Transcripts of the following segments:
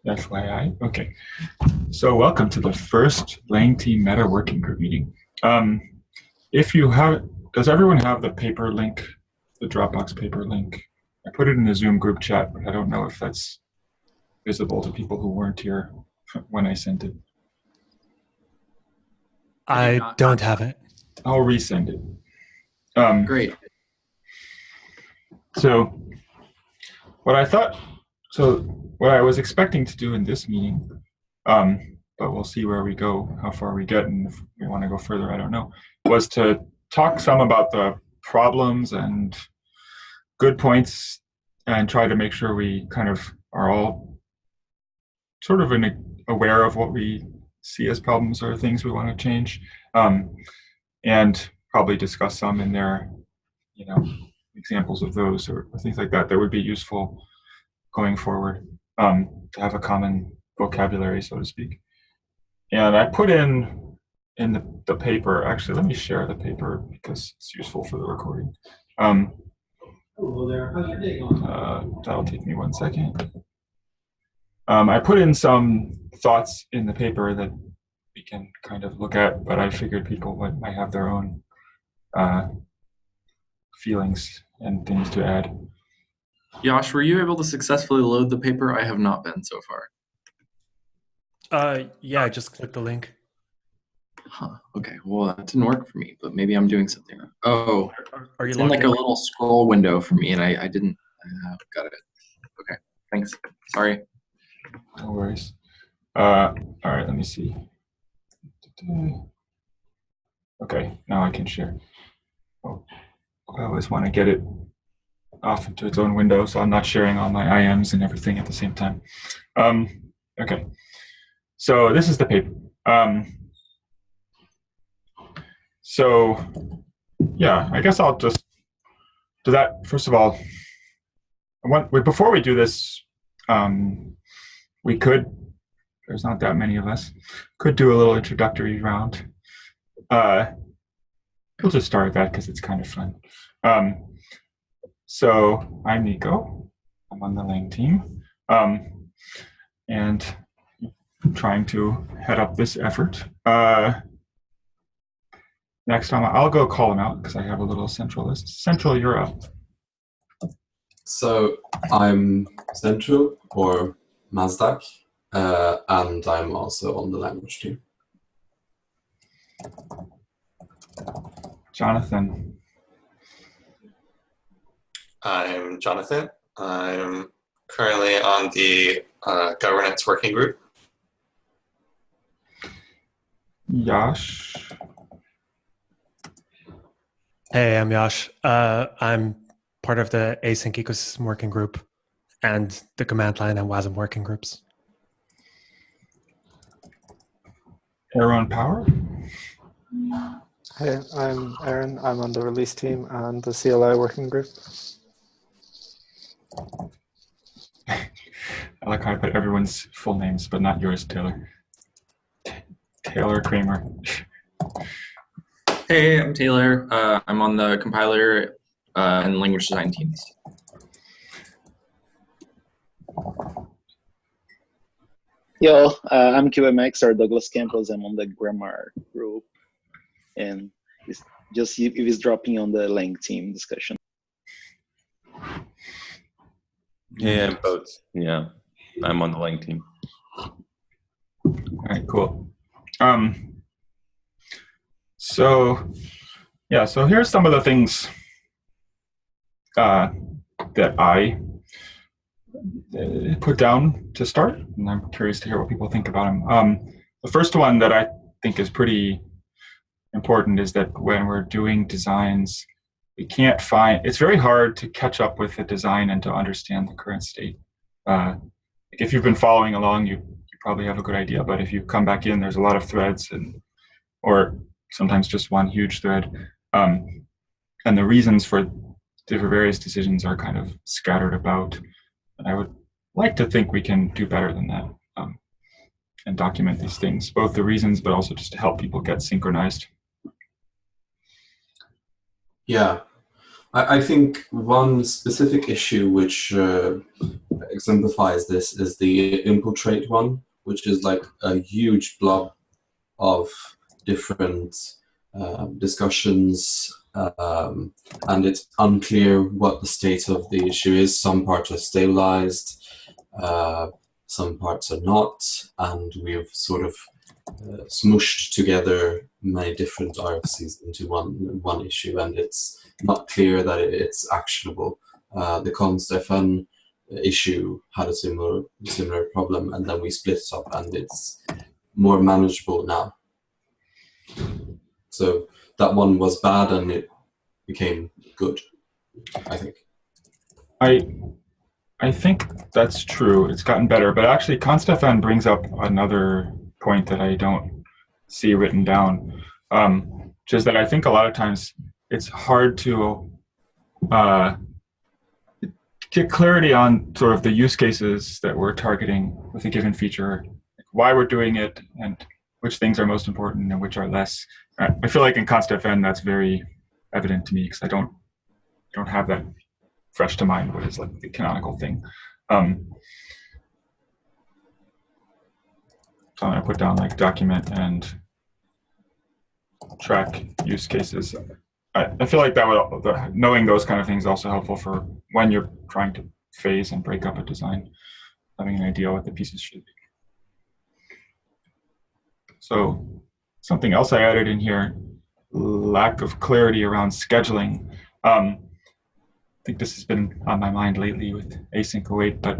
FYI. Okay. So welcome to the first Lang Team Meta Working Group meeting. If you have, does everyone have the paper link, the Dropbox paper link? I put it in the Zoom group chat, but I don't know if that's visible to people who weren't here when I sent it. I don't have it. I'll resend it. Great. So what I was expecting to do in this meeting, but we'll see where we go, how far we get, and if we want to go further, I don't know, was to talk some about the problems and good points and try to make sure we kind of are all sort of aware of what we see as problems or things we want to change, and probably discuss some in there, examples of those or things like that would be useful going forward, to have a common vocabulary, so to speak. And I put in the paper, actually, let me share the paper because it's useful for the recording. Hello there. How's your day going? That'll take me 1 second. I put in some thoughts in the paper that we can kind of look at, but I figured people might have their own feelings and things to add. Josh, were you able to successfully load the paper? I have not been so far. Yeah, I just clicked the link. Huh. Okay. Well, that didn't work for me, but maybe I'm doing something wrong. Oh, Are you it's in like logged a in? little scroll window for me, and I didn't. Got it. Okay. Thanks. Sorry. No worries. All right, let me see. Okay, now I can share. Oh, I always want to get it off into its own window, so I'm not sharing all my IMs and everything at the same time. Okay, so this is the paper. So yeah, I guess I'll just do that. First of all, before we do this, we could, there's not that many of us, could do a little introductory round. We'll just start with that because it's kind of fun. So I'm Nico. I'm on the Lang team, and I'm trying to head up this effort. Next time, I'll go call them out because I have a little central list. Central, you're up. So I'm Central, or Mazdak, and I'm also on the language team. Jonathan. I'm Jonathan. I'm currently on the governance working group. Yash. Hey, I'm Yash. I'm part of the async ecosystem working group and the command line and WASM working groups. Aaron Power. Hey, I'm Aaron. I'm on the release team and the CLI working group. I like how I put everyone's full names, but not yours, Taylor. Taylor Kramer. Hey, I'm Taylor. I'm on the compiler and language design teams. Yo, I'm QMX or Douglas Campos. I'm on the grammar group, and it's just eavesdropping on the Lang team discussion. Yeah, both. Yeah, I'm on the Lang team. All right, cool. So here's some of the things that I put down to start, and I'm curious to hear what people think about them. The first one that I think is pretty important is that when we're doing designs, we can't find, it's very hard to catch up with the design and to understand the current state. If you've been following along, you probably have a good idea, but if you come back in, there's a lot of threads or sometimes just one huge thread. And the reasons for various decisions are kind of scattered about. And I would like to think we can do better than that, and document these things, both the reasons, but also just to help people get synchronized. Yeah. I think one specific issue which exemplifies this is the infiltrate one, which is like a huge blob of different discussions, and it's unclear what the state of the issue is. Some parts are stabilized, some parts are not, and we've sort of smushed together many different RFCs into one issue, and it's not clear that it's actionable. The Constefan issue had a similar problem, and then we split it up, and it's more manageable now. So that one was bad, and it became good, I think. I think that's true. It's gotten better, but actually, Constefan brings up another point that I don't see written down, which is that I think a lot of times it's hard to get clarity on sort of the use cases that we're targeting with a given feature, why we're doing it, and which things are most important and which are less. I feel like in Constefan that's very evident to me because I don't have that fresh to mind what is like the canonical thing. So I'm going to put down like document and track use cases. I feel like that would, knowing those kind of things is also helpful for when you're trying to phase and break up a design, having an idea what the pieces should be. So something else I added in here, lack of clarity around scheduling. I think this has been on my mind lately with async 08, but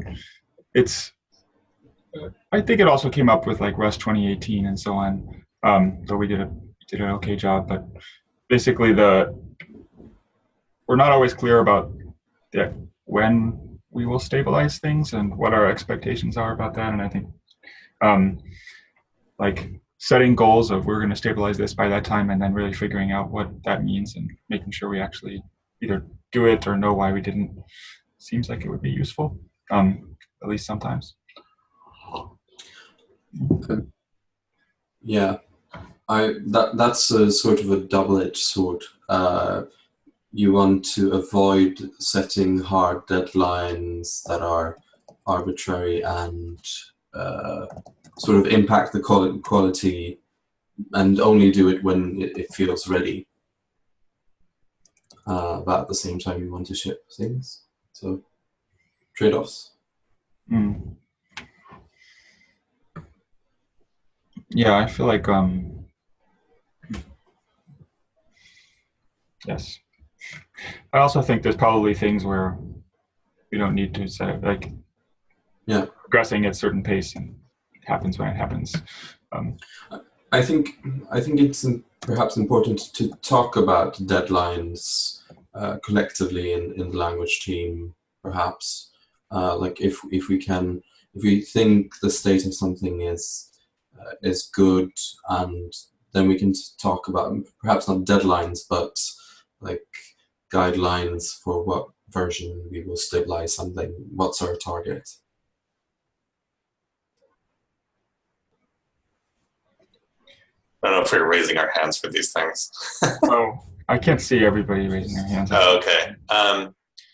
I think it also came up with like Rust 2018 and so on, though we did an okay job, but basically we're not always clear about when we will stabilize things and what our expectations are about that. And I think like setting goals of we're going to stabilize this by that time and then really figuring out what that means and making sure we actually either do it or know why we didn't seems like it would be useful, at least sometimes. Yeah, that's a sort of a double-edged sword. You want to avoid setting hard deadlines that are arbitrary and sort of impact the quality, and only do it when it feels ready. But at the same time, you want to ship things. So trade-offs. Yeah, I feel like yes. I also think there's probably things where we don't need to set it, like progressing at certain pace, and it happens when it happens. I think it's perhaps important to talk about deadlines collectively in the language team. Perhaps like if we think the state of something is good, and then we can talk about perhaps not deadlines, but like guidelines for what version we will stabilize something. What's our target? I don't know if we're raising our hands for these things. Oh, I can't see everybody raising their hands. Oh, okay.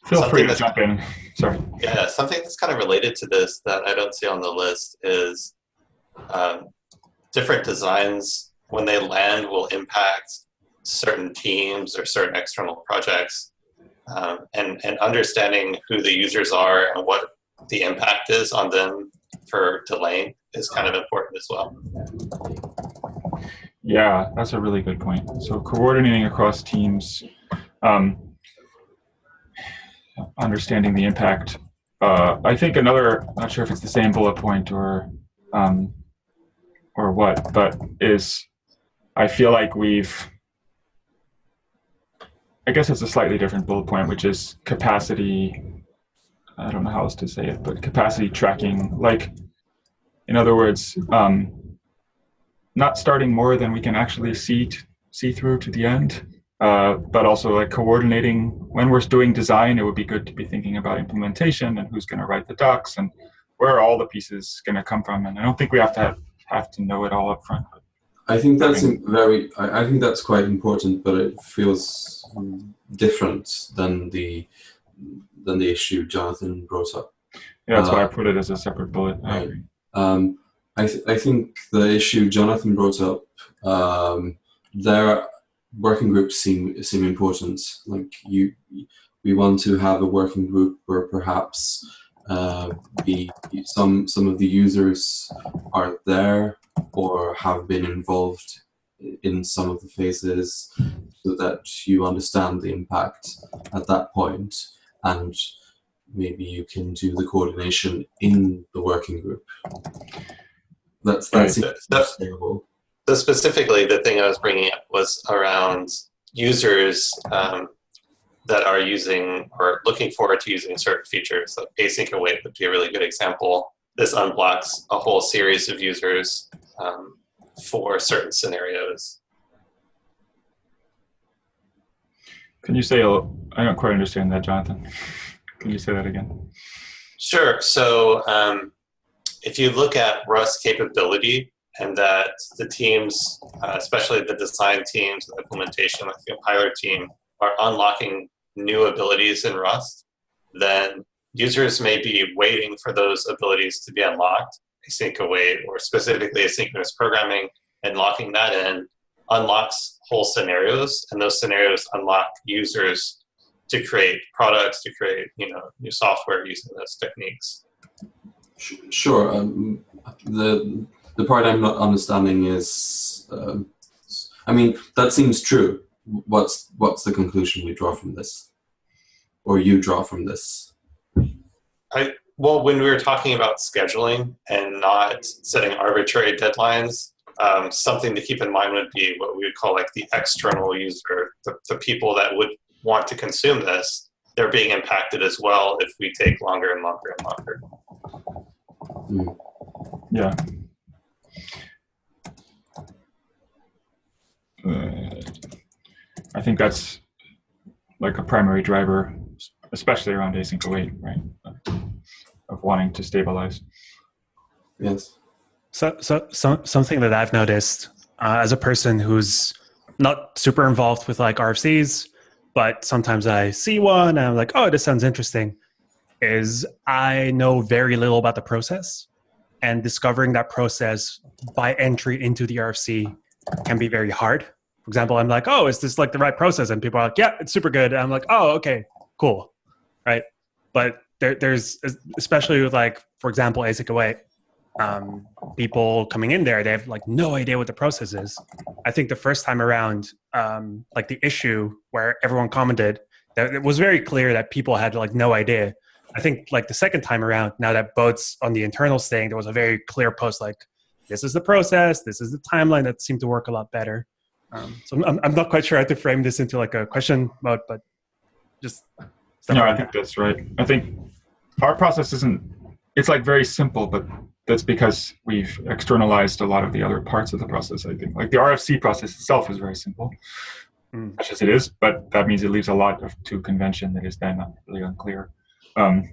Feel free to jump in. Sorry. Yeah, something that's kind of related to this that I don't see on the list is different designs, when they land, will impact certain teams or certain external projects. And understanding who the users are and what the impact is on them for delaying is kind of important as well. Yeah, that's a really good point. So coordinating across teams, understanding the impact. I think another, not sure if it's the same bullet point or what, but is I feel like I guess it's a slightly different bullet point, which is capacity. I don't know how else to say it, but capacity tracking. Like, in other words, not starting more than we can actually see through to the end, but also like coordinating when we're doing design. It would be good to be thinking about implementation and who's going to write the docs and where are all the pieces going to come from. And I don't think we have to know it all up front. I think that's I think that's quite important, but it feels different than the issue Jonathan brought up. Yeah, that's why I put it as a separate bullet. I Right. agree. I think the issue Jonathan brought up, their working groups seem important. Like we want to have a working group where perhaps some of the users are there or have been involved in some of the phases, so that you understand the impact at that point, and maybe you can do the coordination in the working group. That's sustainable. So specifically, the thing I was bringing up was around users that are using or looking forward to using certain features. So async await would be a really good example. This unblocks a whole series of users for certain scenarios. Can you say, I don't quite understand that, Jonathan. Can you say that again? Sure. So if you look at Rust capability, and that the teams, especially the design teams, the implementation, like the compiler team, are unlocking new abilities in Rust, then users may be waiting for those abilities to be unlocked, async await, or specifically asynchronous programming, and locking that in unlocks whole scenarios, and those scenarios unlock users to create products, to create new software using those techniques. Sure. The part I'm not understanding is, I mean, that seems true. What's the conclusion we draw from this, or you draw from this? Well, when we were talking about scheduling and not setting arbitrary deadlines, something to keep in mind would be what we would call like the external user, the people that would want to consume this. They're being impacted as well if we take longer and longer and longer. Mm. Yeah. I think that's like a primary driver, especially around async await, right? Of wanting to stabilize. Yes. So something that I've noticed as a person who's not super involved with like RFCs, but sometimes I see one and I'm like, oh, this sounds interesting, is I know very little about the process, and discovering that process by entry into the RFC can be very hard. For example, I'm like, oh, is this like the right process? And people are like, yeah, it's super good. And I'm like, oh, okay, cool, right? But there's, especially with like, for example, async await, people coming in there, they have like no idea what the process is. I think the first time around, like the issue where everyone commented, that it was very clear that people had like no idea. I think like the second time around, now that Boat's on the internal thing, there was a very clear post like, this is the process, this is the timeline that seemed to work a lot better. So I'm not quite sure how to frame this into like a question mode, but just No, I think that's right. I think our process it's like very simple, but that's because we've externalized a lot of the other parts of the process, I think. Like the RFC process itself is very simple, such as it is, but that means it leaves a lot to convention that is then really unclear. But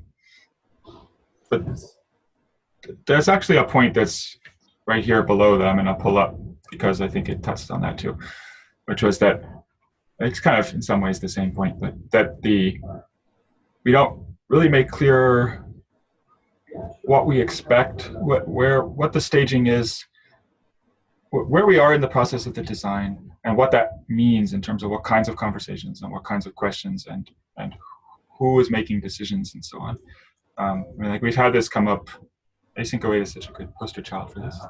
there's actually a point that's right here below that I'm going to pull up because I think it touched on that too, which was that it's kind of in some ways the same point, but that we don't really make clear what we expect, what the staging is, where we are in the process of the design, and what that means in terms of what kinds of conversations and what kinds of questions and who is making decisions and so on. I mean, like we've had this come up. Async await is such a good poster child for this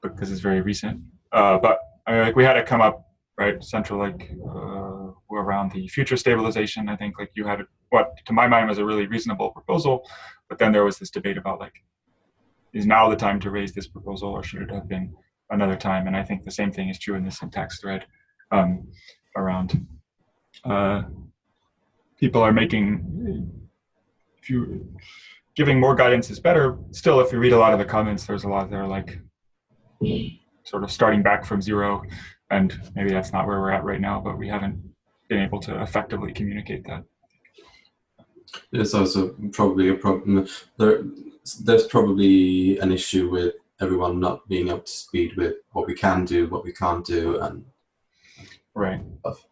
because it's very recent. But I mean, like we had it come up, right? Central, like around the future stabilization. I think like you had what to my mind was a really reasonable proposal, but then there was this debate about like, is now the time to raise this proposal, or should it have been another time? And I think the same thing is true in the syntax thread around people are making. Giving more guidance is better. Still, if you read a lot of the comments, there's a lot that are like sort of starting back from zero, and maybe that's not where we're at right now, but we haven't been able to effectively communicate that. There's also probably a problem. There's probably an issue with everyone not being up to speed with what we can do, what we can't do, and Right. stuff.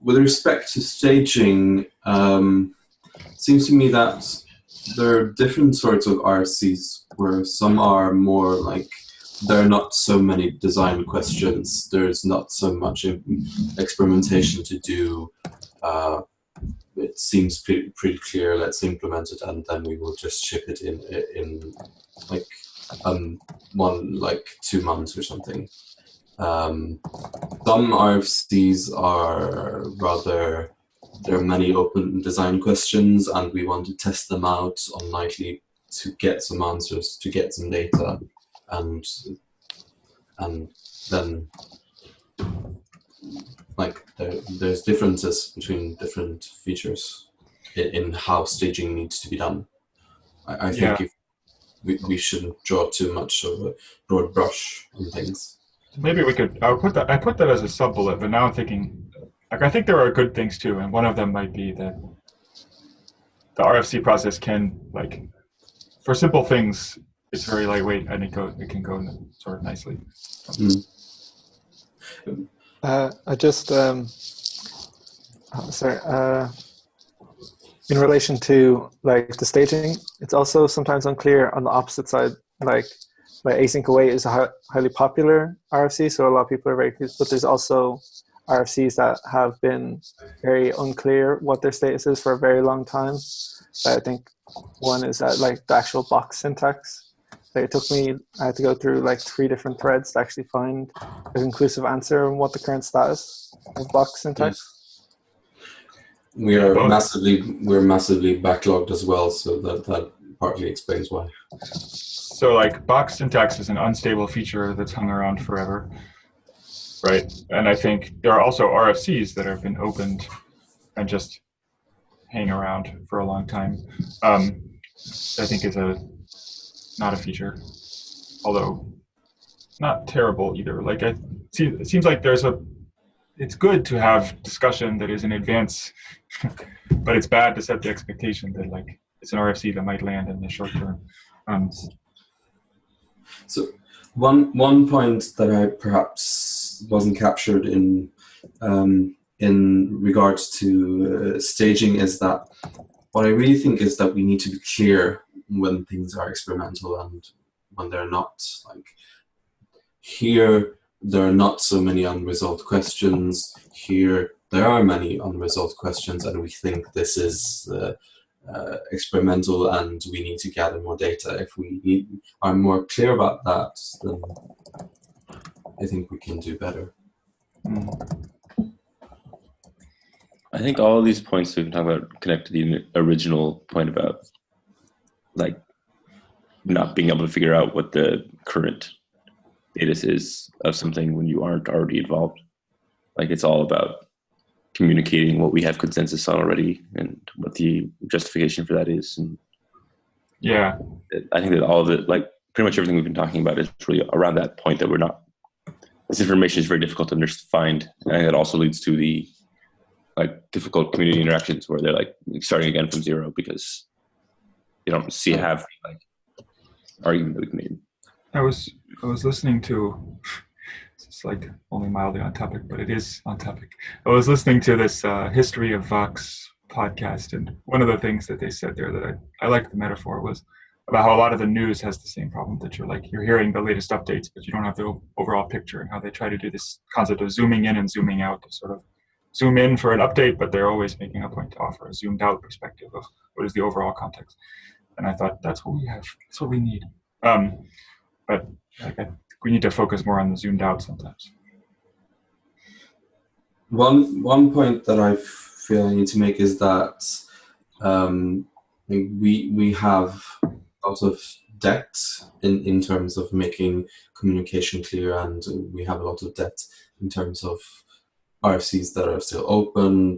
With respect to staging, it seems to me that there are different sorts of RFCs where some are more like there are not so many design questions, there's not so much experimentation to do. It seems pretty clear, let's implement it, and then we will just ship it in like 2 months or something. Some RFCs are rather, there are many open design questions and we want to test them out on Nightly to get some answers, to get some data, and then like there's differences between different features in how staging needs to be done. I think if we shouldn't draw too much of a broad brush on things. Maybe we could. I put that as a sub bullet, but now I'm thinking, like, I think there are good things too, and one of them might be that the RFC process can, like, for simple things, it's very lightweight and it can go sort of nicely. I just in relation to like the staging, it's also sometimes unclear on the opposite side. Like async await is a highly popular RFC, so a lot of people are very pleased. But there's also RFCs that have been very unclear what their status is for a very long time. I think one is that like the actual box syntax. Like it took me, I had to go through like 3 different threads to actually find a conclusive answer on what the current status of box syntax. We're massively backlogged as well, so that partly explains why. So like box syntax is an unstable feature that's hung around forever, right? And I think there are also RFCs that have been opened and just hang around for a long time. I think is not a feature, although not terrible either. Like it seems like it's good to have discussion that is in advance, but it's bad to set the expectation that like it's an RFC that might land in the short term. So one point that I perhaps wasn't captured in regards to staging is that what I really think is that we need to be clear when things are experimental and when they're not. Like here, there are not so many unresolved questions. Here, there are many unresolved questions, and we think this is experimental and we need to gather more data. If we are more clear about that, then I think we can do better. I think all of these points we've been talking about connect to the original point about like not being able to figure out what the current status is of something when you aren't already involved. Like it's all about communicating what we have consensus on already and what the justification for that is. And yeah, I think that all of it, like pretty much everything we've been talking about is really around that point that we're not, this information is very difficult to find. And I think that also leads to the like difficult community interactions where they're like starting again from zero because they don't have like argument that we've made. I was listening to, it's like only mildly on topic, but it is on topic. I was listening to this History of Vox podcast, and one of the things that they said there that I liked the metaphor was about how a lot of the news has the same problem, that you're hearing the latest updates, but you don't have the overall picture, and how they try to do this concept of zooming in and zooming out to sort of zoom in for an update, but they're always making a point to offer a zoomed out perspective of what is the overall context. And I thought that's what we have, that's what we need. But like, I think we need to focus more on the zoomed out sometimes. One point that I feel I need to make is that we have a lot of debt in terms of making communication clear, and we have a lot of debt in terms of RFCs that are still open,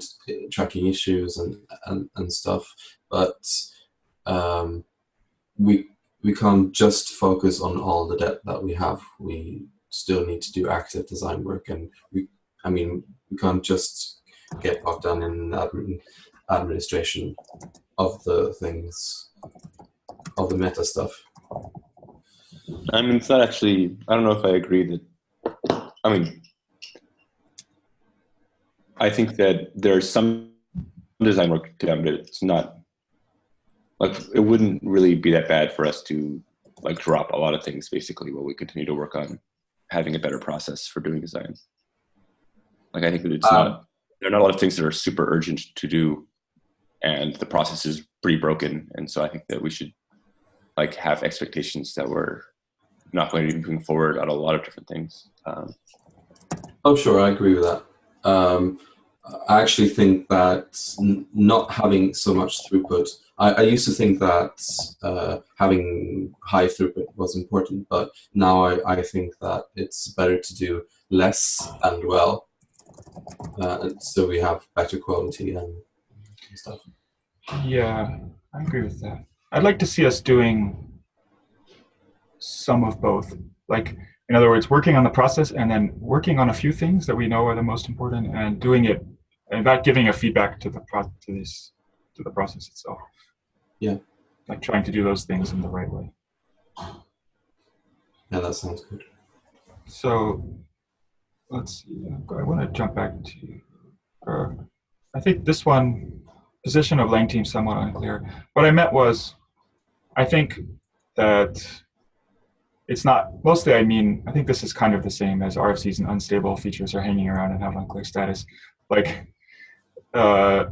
tracking issues and stuff. But we can't just focus on all the debt that we have. We still need to do active design work, and we can't just get bogged down in administration of the things, of the meta stuff. I mean, it's not actually, I don't know if I agree that, I mean, I think that there's some design work done, but it's not, like, it wouldn't really be that bad for us to, like, drop a lot of things, basically, while we continue to work on having a better process for doing design. Like, I think that it's not, there are not a lot of things that are super urgent to do, and the process is pretty broken, and so I think that we should, like, have expectations that we're not going to be moving forward on a lot of different things. Oh, sure, I agree with that. I actually think that not having so much throughput, I used to think that having high throughput was important, but now I think that it's better to do less and well, so we have better quality and stuff. Yeah, I agree with that. I'd like to see us doing some of both. Like, in other words, working on the process and then working on a few things that we know are the most important and doing it, and not giving a feedback to the process itself. Yeah. Like trying to do those things in the right way. Yeah, that sounds good. So let's see. I want to jump back to, I think this one, position of lang team somewhat unclear. What I meant was, I think that it's not, mostly I mean, I think this is kind of the same as RFCs and unstable features are hanging around and have unclear status. Like, it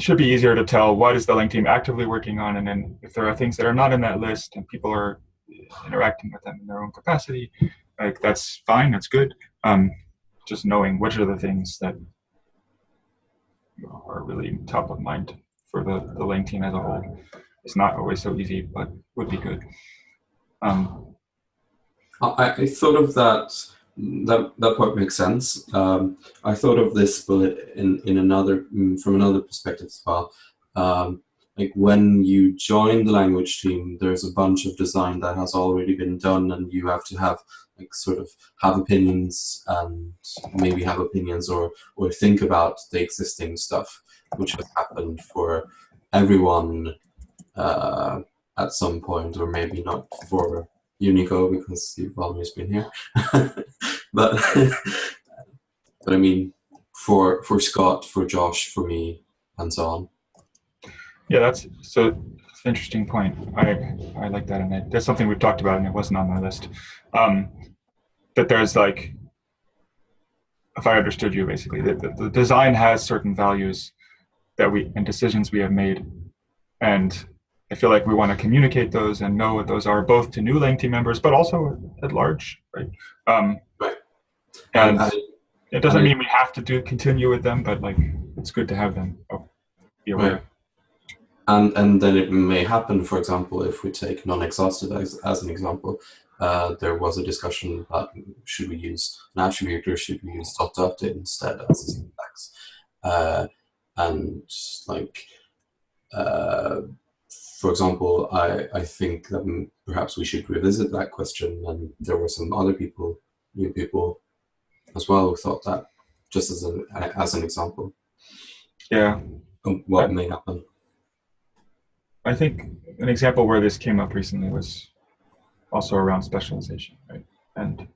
should be easier to tell what is the lang team actively working on, and then if there are things that are not in that list and people are interacting with them in their own capacity, like that's fine, that's good. Just knowing which are the things that are really top of mind for the lang team as a whole is not always so easy, but would be good. I thought of that part makes sense. I thought of this bullet in another, from another perspective as well. Like when you join the language team, there's a bunch of design that has already been done, and you have to have like sort of have opinions and maybe have opinions or think about the existing stuff, which has happened for everyone at some point, or maybe not for Unico because you've always been here, but I mean for Scott, for Josh, for me, and so on. Yeah, that's an interesting point. I like that, and that's something we've talked about, and it wasn't on my list. That there's like, if I understood you, basically, that the design has certain values that and decisions we have made, and I feel like we want to communicate those and know what those are, both to new lang team members, but also at large, right? Right. And it doesn't mean we have to continue with them, but like it's good to have them be aware. Right. And then it may happen, for example, if we take non-exhaustive as an example, there was a discussion about should we use an attribute or should we use dot instead as a syntax. And like, for example, I think that perhaps we should revisit that question, and there were some other people, new people as well, who thought that, just as an example. Yeah. Of what may happen. I think an example where this came up recently was also around specialization, right? And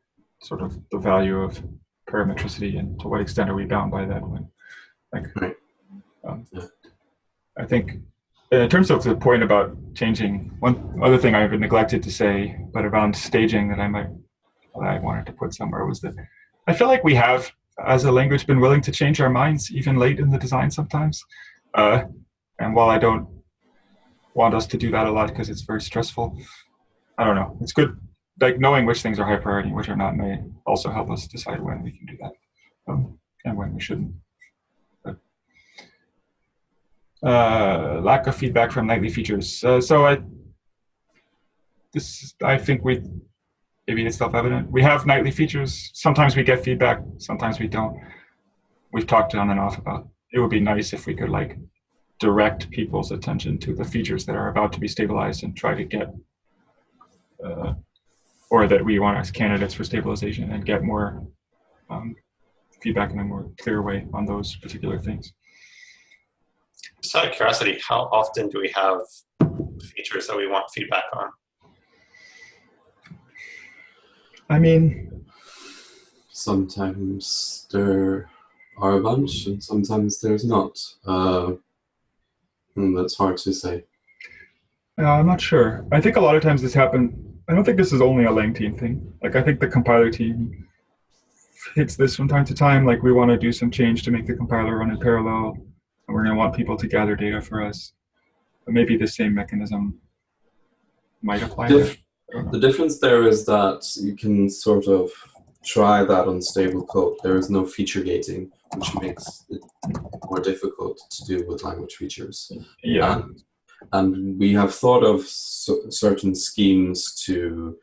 sort of the value of parametricity, and to what extent are we bound by that when, like, right. I think in terms of the point about changing, one other thing I've neglected to say, but around staging that I wanted to put somewhere was that I feel like we have, as a language, been willing to change our minds even late in the design sometimes. And while I don't want us to do that a lot because it's very stressful, I don't know. It's good, like knowing which things are high priority, which are not, may also help us decide when we can do that and when we shouldn't. But, lack of feedback from nightly features. I think maybe it's self-evident. We have nightly features. Sometimes we get feedback. Sometimes we don't. We've talked on and off about it would be nice if we could like direct people's attention to the features that are about to be stabilized and try to get, or that we want as candidates for stabilization, and get more feedback in a more clear way on those particular things. Just out of curiosity, how often do we have features that we want feedback on? I mean, Sometimes there are a bunch, and sometimes there's not. That's hard to say. I'm not sure. I think a lot of times this happens. I don't think this is only a LangTeam thing. Like, I think the compiler team hits this from time to time. Like, we want to do some change to make the compiler run in parallel, and we're going to want people to gather data for us. But maybe the same mechanism might apply there. The difference there is that you can sort of try that on stable code. There is no feature gating, which makes it more difficult to do with language features. Yeah. And we have thought of certain schemes to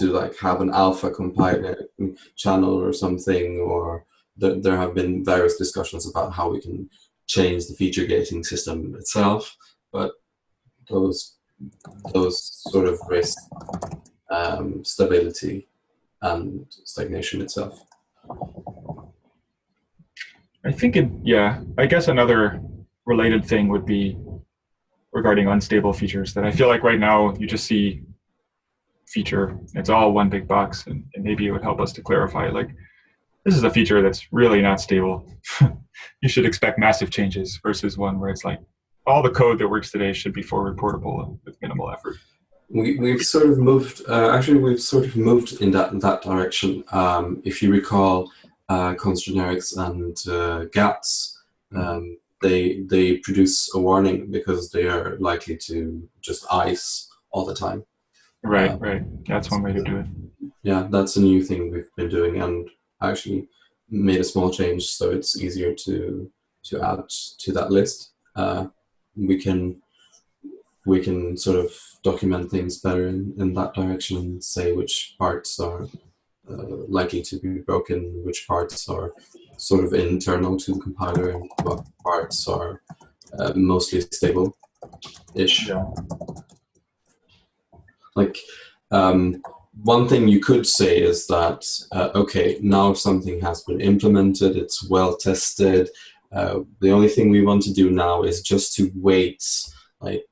like have an alpha compiler channel or something, or there have been various discussions about how we can change the feature gating system itself, but those sort of risk stability and stagnation itself. I think I guess another related thing would be regarding unstable features, that I feel like right now you just see feature, it's all one big box, and maybe it would help us to clarify, like, this is a feature that's really not stable. You should expect massive changes, versus one where it's like, all the code that works today should be forward portable with minimal effort. We've sort of moved. We've sort of moved in that direction. If you recall, const generics and GATs, they produce a warning because they are likely to just ice all the time. Right. That's one way to do it. Yeah, that's a new thing we've been doing, and actually made a small change so it's easier to add to that list. We can sort of document things better in that direction and say which parts are likely to be broken, which parts are sort of internal to the compiler, and what parts are mostly stable-ish. Yeah. Like, one thing you could say is that, okay, now something has been implemented, it's well tested. The only thing we want to do now is just to wait like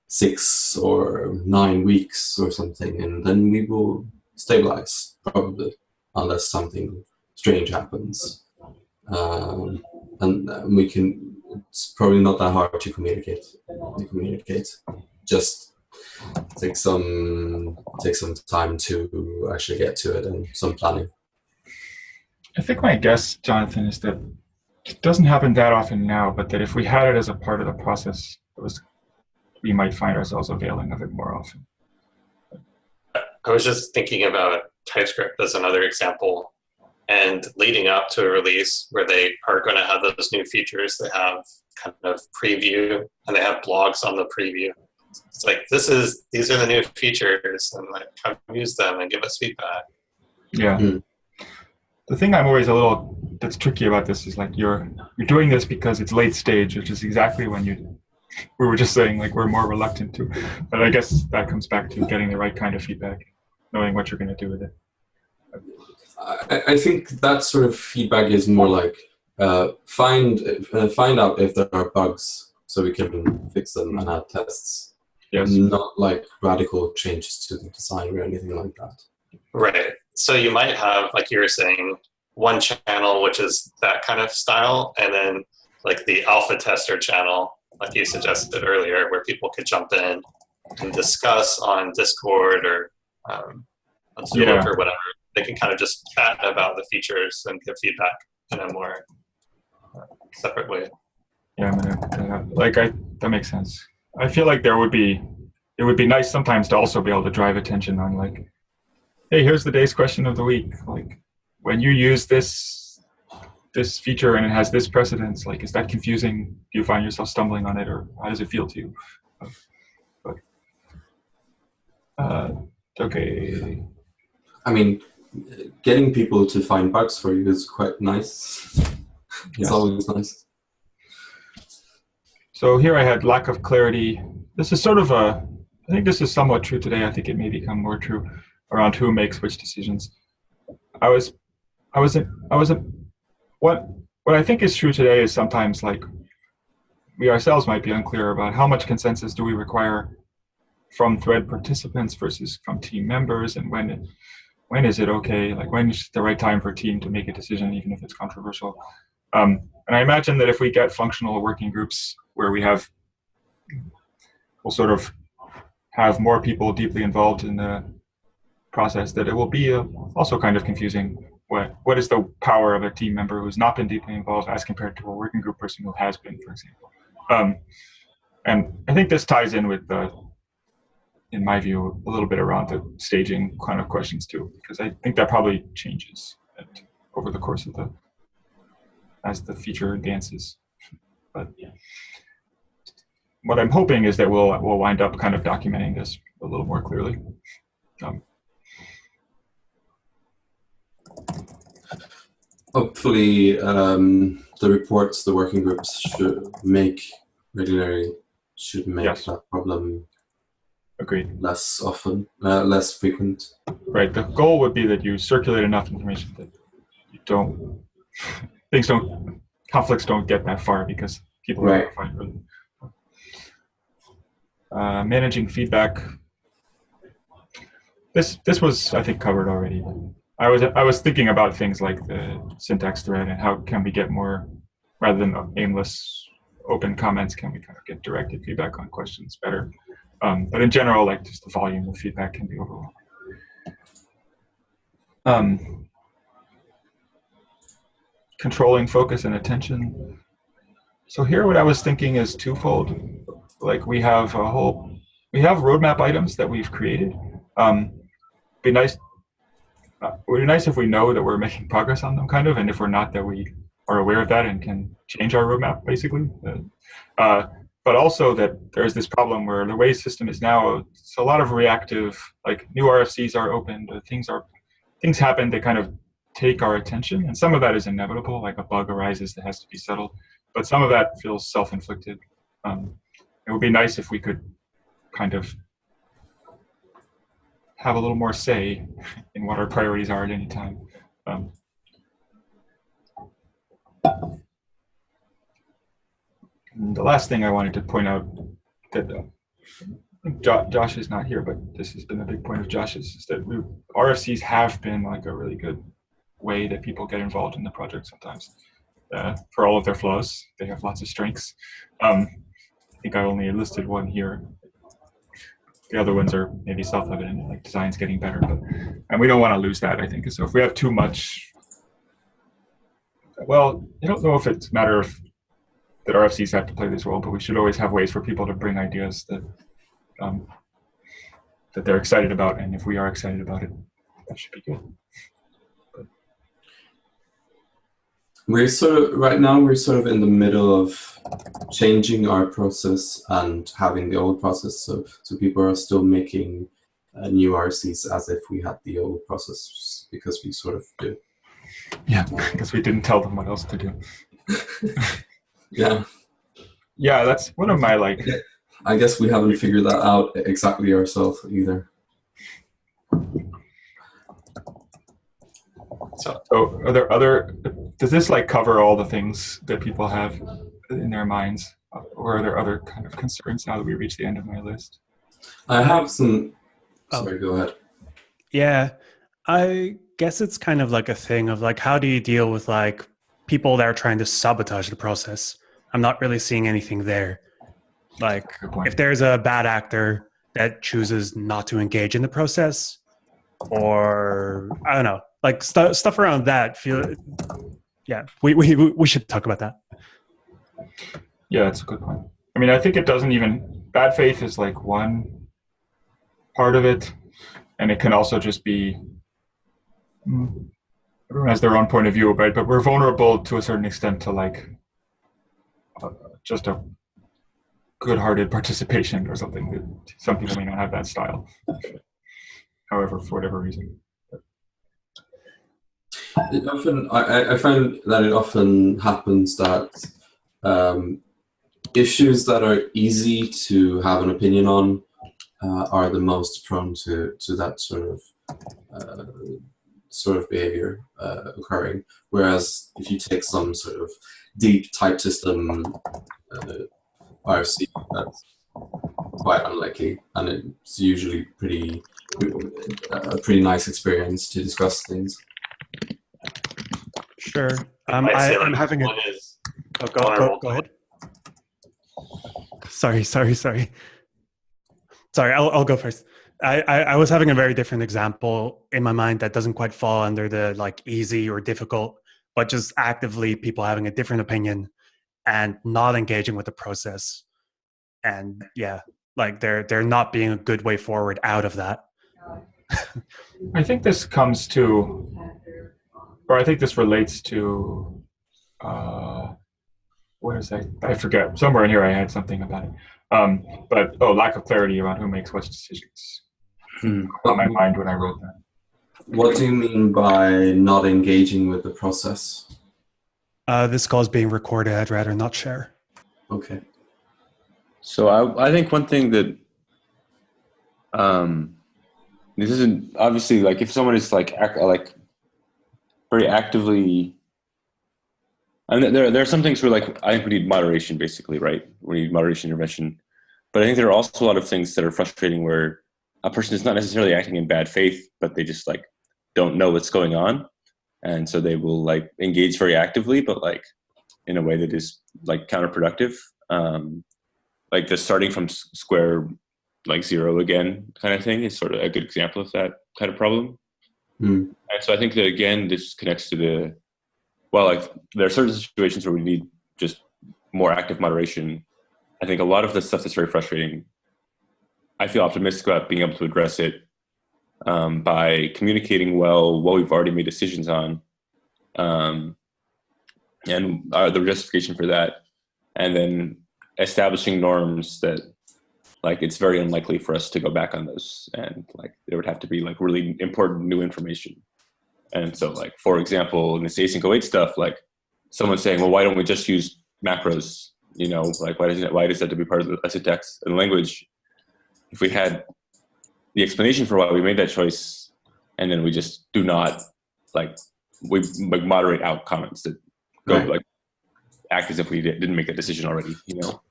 6 or 9 weeks or something, and then we will stabilize, probably, unless something strange happens. And we can, it's probably not that hard to communicate. Just take some time to actually get to it, and some planning. I think my guess, Jonathan, is that it doesn't happen that often now, but that if we had it as a part of the process, we might find ourselves availing of it more often. I was just thinking about TypeScript as another example, and leading up to a release where they are going to have those new features, they have kind of preview, and they have blogs on the preview. It's like, these are the new features, and like, come use them and give us feedback. Yeah. The thing I'm always that's tricky about this is, like, you're doing this because it's late stage, which is exactly when we were just saying, like, we're more reluctant to. But I guess that comes back to getting the right kind of feedback, knowing what you're going to do with it. I think that sort of feedback is more like find out if there are bugs so we can fix them and add tests. Yes. Not like radical changes to the design or anything like that. Right. So you might have, like you were saying, one channel which is that kind of style, and then like the alpha tester channel, like you suggested earlier, where people could jump in and discuss on Discord or on Zoom or whatever. They can kind of just chat about the features and give feedback in a more separate way. Yeah, that makes sense. I feel like it would be nice sometimes to also be able to drive attention on, like, hey, here's the day's question of the week. Like, when you use this feature and it has this precedence, like, is that confusing? Do you find yourself stumbling on it, or how does it feel to you? Okay. I mean, getting people to find bugs for you is quite nice. It's always nice. So here I had lack of clarity. This is sort of I think this is somewhat true today. I think it may become more true around who makes which decisions. What I think is true today is sometimes, like, we ourselves might be unclear about how much consensus do we require from thread participants versus from team members, and when is it okay? Like when is the right time for a team to make a decision, even if it's controversial? And I imagine that if we get functional working groups where we'll sort of have more people deeply involved in the process, that it will be also kind of confusing. What is the power of a team member who's not been deeply involved as compared to a working group person who has been, for example? And I think this ties in with in my view, a little bit around the staging kind of questions too, because I think that probably changes over the course of as the feature advances. But what I'm hoping is that we'll wind up kind of documenting this a little more clearly. Hopefully, the reports the working groups should make regularly should make Yes. that problem Agreed. less often, less frequent. Right. The goal would be that you circulate enough information that conflicts don't get that far because people are notified early. Managing feedback. This was, I think, covered already. I was thinking about things like the syntax thread and how can we get more, rather than aimless open comments, can we kind of get directed feedback on questions better? But in general, like just the volume of feedback can be overwhelming. Controlling focus and attention. So here what I was thinking is twofold. Like we have roadmap items that we've created. Would be nice if we know that we're making progress on them, kind of, and if we're not, that we are aware of that and can change our roadmap, basically. But also that there's this problem where the way the system is now, it's a lot of reactive, like new RFCs are opened, things happen that kind of take our attention, and some of that is inevitable, like a bug arises that has to be settled, but some of that feels self-inflicted. It would be nice if we could kind of have a little more say in what our priorities are at any time. The last thing I wanted to point out that Josh is not here, but this has been a big point of Josh's, is that RFCs have been like a really good way that people get involved in the project sometimes. For all of their flaws, they have lots of strengths. I think I only listed one here. The other ones are maybe self-evident, like design's getting better, and we don't want to lose that, I think. So if we have too much, well, I don't know if it's a matter of that RFCs have to play this role, but we should always have ways for people to bring ideas that that they're excited about, and if we are excited about it, that should be good. Right now we're sort of in the middle of changing our process and having the old process, so people are still making new RCs as if we had the old process, because we sort of do. Yeah, because we didn't tell them what else to do. Yeah. Yeah, that's one of my I guess we haven't figured that out exactly ourselves either. So are there does this cover all the things that people have in their minds, or are there other kind of concerns now that we reach the end of my list? I have some. Sorry, go ahead. Yeah, I guess it's kind of like a thing of how do you deal with people that are trying to sabotage the process? I'm not really seeing anything there. If there's a bad actor that chooses not to engage in the process, or I don't know, stuff around that. Yeah, we should talk about that. Yeah, that's a good point. I mean, I think it doesn't even, bad faith is one part of it, and it can also just be, everyone has their own point of view, right? But we're vulnerable to a certain extent to just a good-hearted participation or something. Some people may not have that style, however, for whatever reason. I find that it often happens that issues that are easy to have an opinion on are the most prone to that sort of behavior occurring. Whereas if you take some sort of deep type system RFC, quite unlikely, and it's usually a pretty nice experience to discuss things. Sure. Might say, I'm like, having a. one is Oh, vulnerable. go ahead. Sorry. Sorry, I'll go first. I was having a very different example in my mind that doesn't quite fall under the like easy or difficult, but just actively people having a different opinion and not engaging with the process. And yeah, like they're not being a good way forward out of that. I think this comes to, or I think this relates to, what is that? I forget. Somewhere in here I had something about it. But lack of clarity around who makes what decisions. On my mind when I wrote that. What do you mean by not engaging with the process? This call is being recorded. I'd rather not share. Okay. So I think one thing that this isn't obviously like if someone is like very actively. And there are some things where like I think we need moderation basically, right? We need moderation intervention. But I think there are also a lot of things that are frustrating where a person is not necessarily acting in bad faith, but they just like don't know what's going on. And so they will like engage very actively, but like in a way that is like counterproductive. Like the starting from square like zero again kind of thing is sort of a good example of that kind of problem. And so I think that again, this connects to like there are certain situations where we need just more active moderation. I think a lot of the stuff that's very frustrating, I feel optimistic about being able to address it by communicating well what we've already made decisions on, and the justification for that, and then establishing norms that like it's very unlikely for us to go back on those, and like there would have to be like really important new information. And so like for example in this async await stuff, like someone saying, well, why don't we just use macros, you know, like why does that have to be part of the syntax and language? If we had the explanation for why we made that choice, and then we just do not we moderate out comments that go like act as if we didn't make that decision already, you know,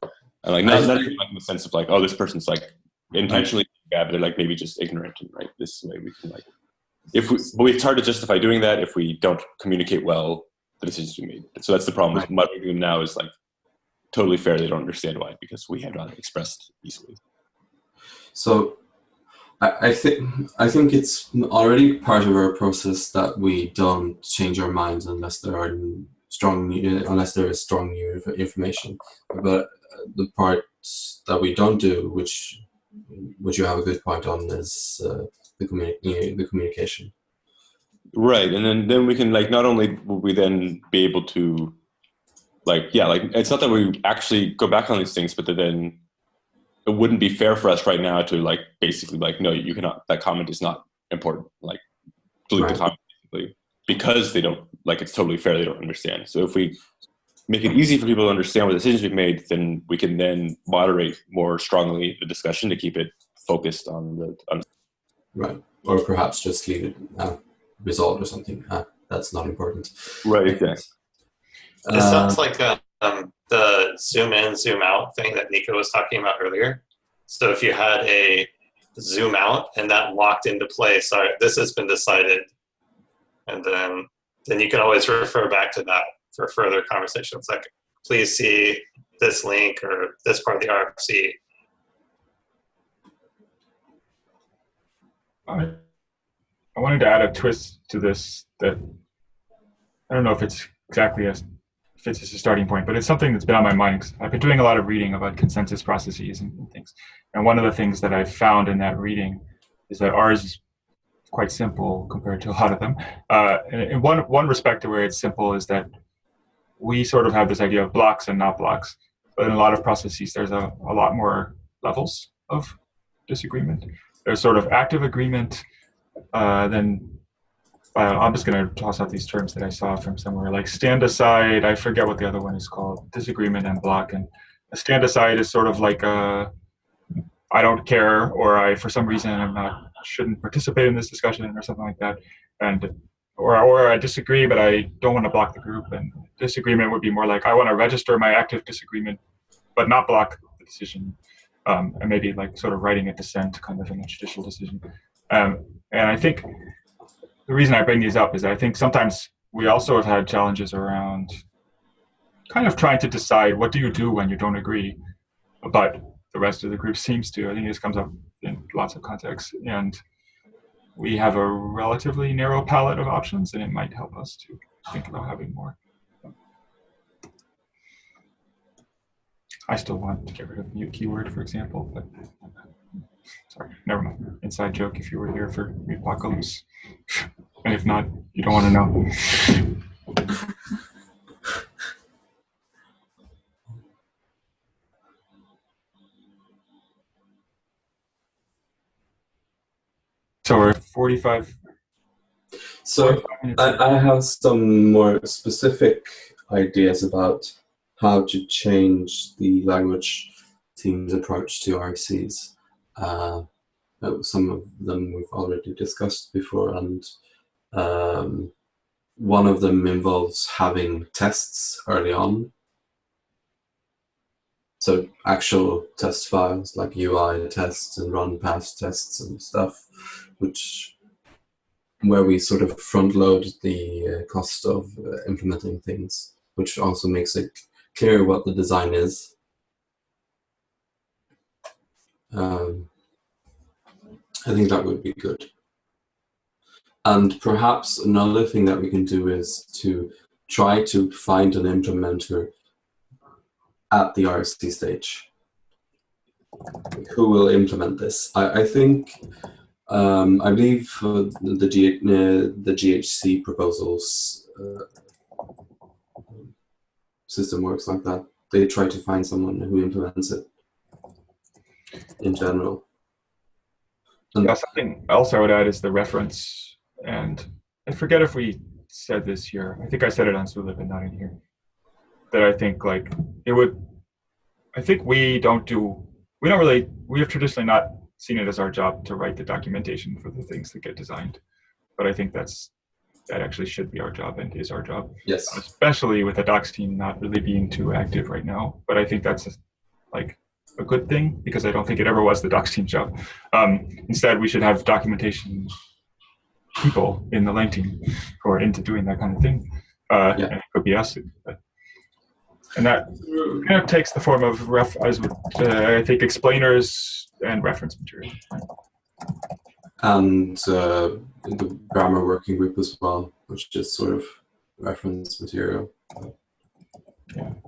and like not even like in the sense of like, oh, this person's like intentionally bad, but they're like maybe just ignorant, and right this way we can like but it's hard to justify doing that if we don't communicate well the decisions we made. So that's the problem. With moderating them now is like totally fair. They don't understand why because we have not expressed easily. So I think it's already part of our process that we don't change our minds unless there is strong new information. But the part that we don't do, which you have a good point on, is the communication. Right, and then we can like not only will we then be able to like it's not that we actually go back on these things, but then it wouldn't be fair for us right now to like basically like no, you cannot, that comment is not important, like delete the comment basically, because they don't like it's totally fair, they don't understand. So if we make it easy for people to understand what decisions we've made, then we can then moderate more strongly the discussion to keep it focused on right, or perhaps just leave it resolved or something. That's not important. Right, exactly. This sounds like the zoom in, zoom out thing that Nico was talking about earlier. So if you had a zoom out and that locked into place, all right, this has been decided, and then you can always refer back to that for further conversations. Like, please see this link or this part of the RFC. I wanted to add a twist to this that I don't know if it's exactly as fits as a starting point, but it's something that's been on my mind. I've been doing a lot of reading about consensus processes and things. And one of the things that I found in that reading is that ours is quite simple compared to a lot of them. In one respect where it's simple is that we sort of have this idea of blocks and not blocks, but in a lot of processes, there's a lot more levels of disagreement. There's sort of active agreement, then I'm just going to toss out these terms that I saw from somewhere, like stand aside. I forget what the other one is called, disagreement and block. And a stand aside is sort of like I don't care, or I, for some reason, shouldn't participate in this discussion or something like that. Or I disagree, but I don't want to block the group. And disagreement would be more like I want to register my active disagreement, but not block the decision. and maybe like sort of writing a dissent kind of in a judicial decision. And I think the reason I bring these up is I think sometimes we also have had challenges around kind of trying to decide what do you do when you don't agree, but the rest of the group seems to. I think this comes up in lots of contexts, and we have a relatively narrow palette of options, and it might help us to think about having more. I still want to get rid of mute keyword, for example, but sorry, never mind. Inside joke if you were here for the apocalypse. And if not, you don't want to know. So we're 45. So I have some more specific ideas about how to change the language team's approach to RFCs. Some of them we've already discussed before, and one of them involves having tests early on. So actual test files like UI tests and run past tests and stuff, where we sort of front load the cost of implementing things, which also makes it clear what the design is. I think that would be good. And perhaps another thing that we can do is to try to find an implementer at the RFC stage. Who will implement this? I think, I believe the GHC proposals system works like that. They try to find someone who implements it in general. And yeah, something else I would add is the reference, and I forget if we said this here. I think I said it on Zulip and not in here. That I think like it would. I think we have traditionally not seen it as our job to write the documentation for the things that get designed, but I think that actually should be our job and is our job. yes, Especially with the docs team not really being too active right now. But I think that's like a good thing because I don't think it ever was the docs team's job. Instead, we should have documentation people in the Lang team who are into doing that kind of thing. And it could be us. And that kind of takes the form of I think explainers and reference material. and the grammar working group as well, which is sort of reference material,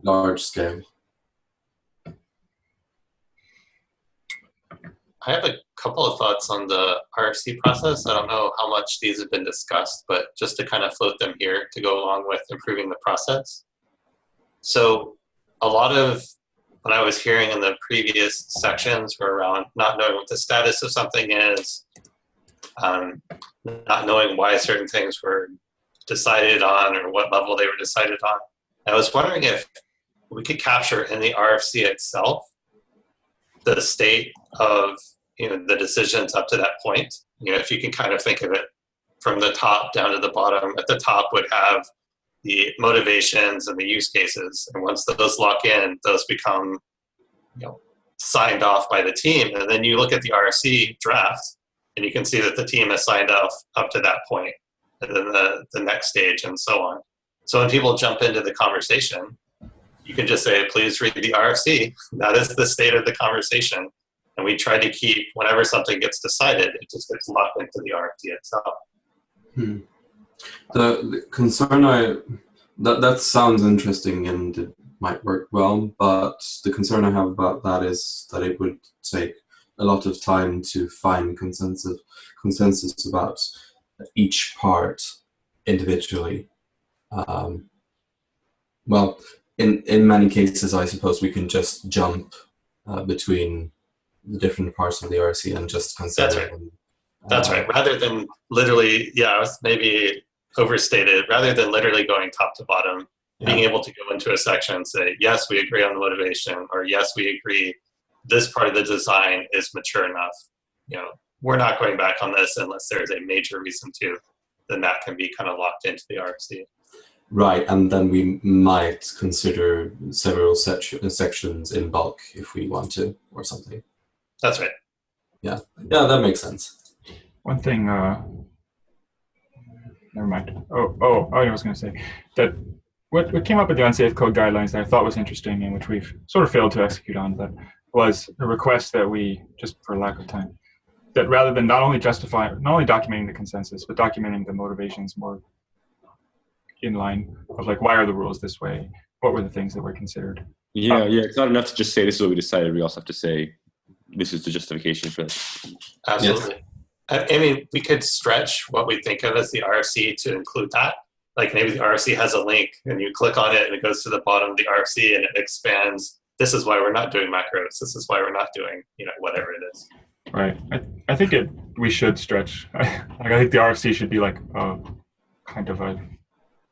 large scale. I have a couple of thoughts on the RFC process. I don't know how much these have been discussed, but just to kind of float them here to go along with improving the process. So a lot of what I was hearing in the previous sections were around not knowing what the status of something is, not knowing why certain things were decided on or what level they were decided on. I was wondering if we could capture in the RFC itself the state of the decisions up to that point. If you can kind of think of it from the top down to the bottom, at the top would have the motivations and the use cases. And once those lock in, those become signed off by the team. And then you look at the RFC draft and you can see that the team has signed off up to that point, and then the next stage and so on. So when people jump into the conversation, you can just say, please read the RFC. That is the state of the conversation. And we try to keep, whenever something gets decided, it just gets locked into the RFC itself. The concern that sounds interesting and it might work well, but the concern I have about that is that it would take a lot of time to find consensus about each part individually. Well, in many cases, I suppose we can just jump between the different parts of the RFC and just consider them. That's right. Rather than literally, maybe overstated, rather than literally going top to bottom, being able to go into a section and say, yes, we agree on the motivation, or yes, we agree this part of the design is mature enough. We're not going back on this unless there's a major reason to, then that can be kind of locked into the RFC. Right, and then we might consider several sections in bulk if we want to, or something. That's right. Yeah, that makes sense. One thing, never mind. I was going to say that what came up with the unsafe code guidelines that I thought was interesting and which we've sort of failed to execute on, but was a request that we, just for lack of time, that rather than not only documenting the consensus, but documenting the motivations more in line of like, why are the rules this way? What were the things that were considered? Yeah. It's not enough to just say this is what we decided. We also have to say this is the justification for it. Absolutely. Yes. I mean, we could stretch what we think of as the RFC to include that. Like maybe the RFC has a link and you click on it and it goes to the bottom of the RFC and it expands. This is why we're not doing macros. This is why we're not doing, whatever it is. Right. I think we should stretch. I think the RFC should be like kind of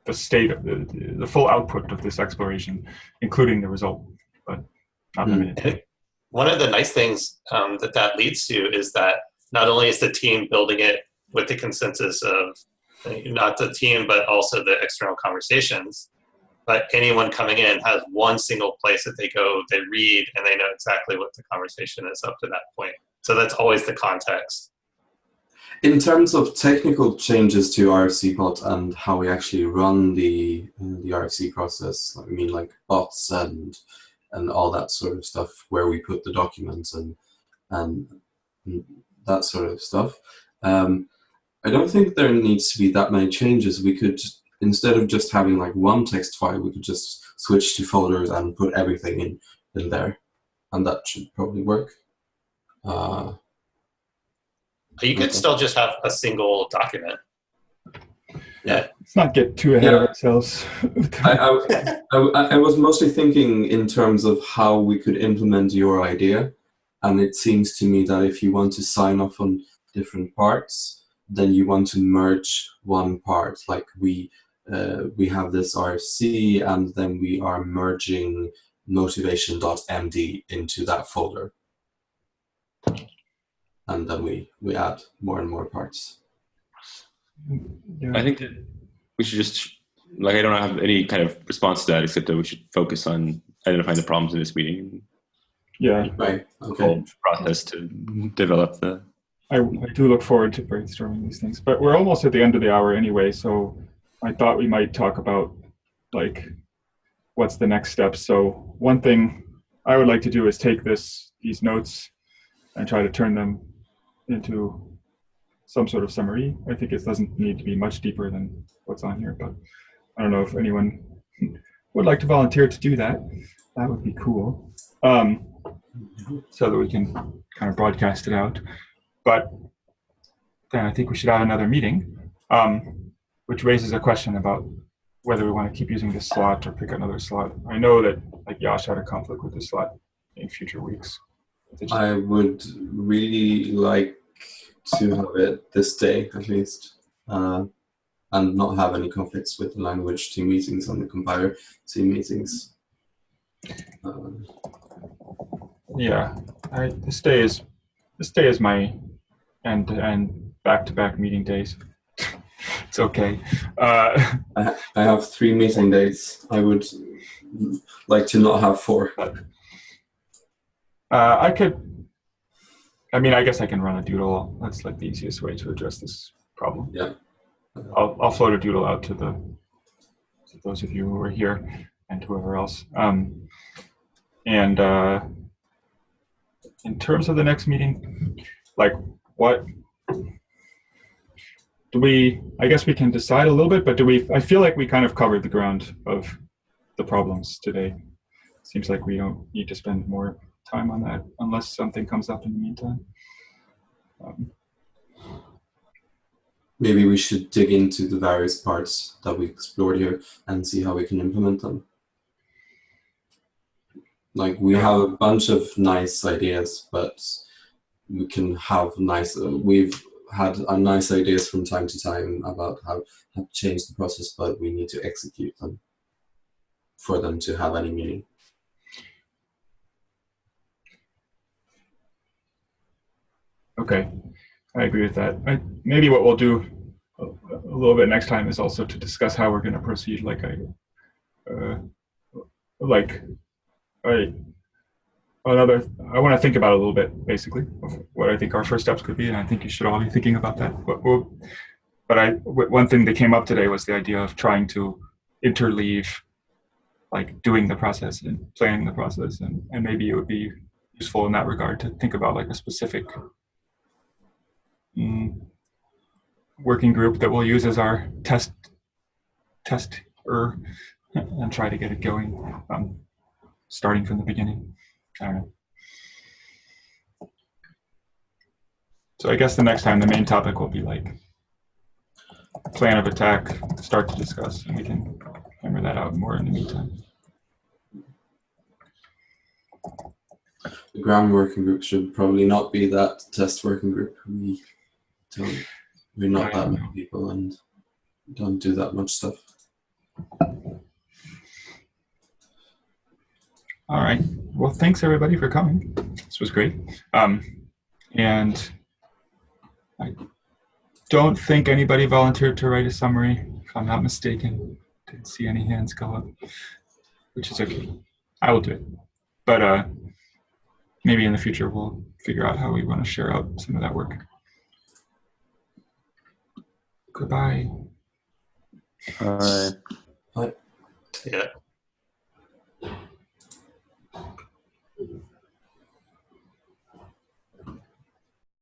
the state of the full output of this exploration, including the result, but not limited. One of the nice things that leads to is that not only is the team building it with the consensus of not the team, but also the external conversations, but anyone coming in has one single place that they go, they read, and they know exactly what the conversation is up to that point. So that's always the context. In terms of technical changes to RFC bot and how we actually run the RFC process, I mean like bots and all that sort of stuff, where we put the documents and that sort of stuff. I don't think there needs to be that many changes. We could, instead of just having like one text file, we could just switch to folders and put everything in there, and that should probably work. You could still just have a single document. Yeah. Let's not get too ahead of ourselves. I was mostly thinking in terms of how we could implement your idea, and it seems to me that if you want to sign off on different parts, then you want to merge one part. Like we have this RFC, and then we are merging motivation.md into that folder. And then we add more and more parts. I think that we should just, I don't have any kind of response to that, except that we should focus on identifying the problems in this meeting. Yeah. Right. Okay. Process to develop the. I do look forward to brainstorming these things, but we're almost at the end of the hour anyway, so I thought we might talk about what's the next step. So one thing I would like to do is take these notes and try to turn them into some sort of summary. I think it doesn't need to be much deeper than what's on here, but I don't know if anyone would like to volunteer to do that. That would be cool. So that we can kind of broadcast it out. But then I think we should have another meeting, which raises a question about whether we want to keep using this slot or pick another slot. I know that Yash had a conflict with this slot in future weeks. I would really like to have it this day at least, and not have any conflicts with the language team meetings and the compiler team meetings. Yeah, this day is my and back-to-back meeting days. It's okay. I have 3 meeting days. I would like to not have 4. I guess I can run a doodle. That's the easiest way to address this problem. Yeah. I'll float a doodle out to those of you who are here and whoever else. And in terms of the next meeting, what do we? I guess we can decide a little bit, but I feel like we kind of covered the ground of the problems today. Seems like we don't need to spend more time on that unless something comes up in the meantime. Maybe we should dig into the various parts that we explored here and see how we can implement them. We have a bunch of nice ideas, but we can have we've had nice ideas from time to time about how to change the process, but we need to execute them for them to have any meaning. Okay, I agree with that. Maybe what we'll do a little bit next time is also to discuss how we're going to proceed. Like I want to think about it a little bit, basically, of what I think our first steps could be, and I think you should all be thinking about that. One thing that came up today was the idea of trying to interleave, like doing the process and planning the process, and maybe it would be useful in that regard to think about like a specific working group that we'll use as our tester and try to get it going, starting from the beginning. I don't know. So I guess the next time the main topic will be like plan of attack, start to discuss, and we can hammer that out more in the meantime. The ground working group should probably not be that test working group. We're not that many people and don't do that much stuff. All right. Well, thanks everybody for coming. This was great. And I don't think anybody volunteered to write a summary, if I'm not mistaken. Didn't see any hands go up, which is okay. I will do it. But maybe in the future we'll figure out how we want to share out some of that work. Goodbye. All right. Bye. Yeah.